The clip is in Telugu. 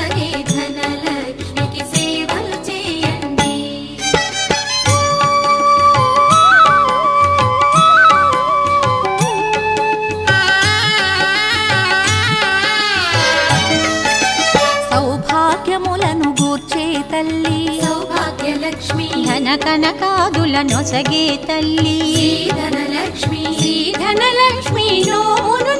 కలిగే ధనలక్ష్మికి సేవలు చేయండి. సౌభాగ్యములను గూర్చే తల్లి సౌభాగ్యలక్ష్మి ధన కనకాదుల నొసగే తల్లి ధనలక్ష్మి నోమును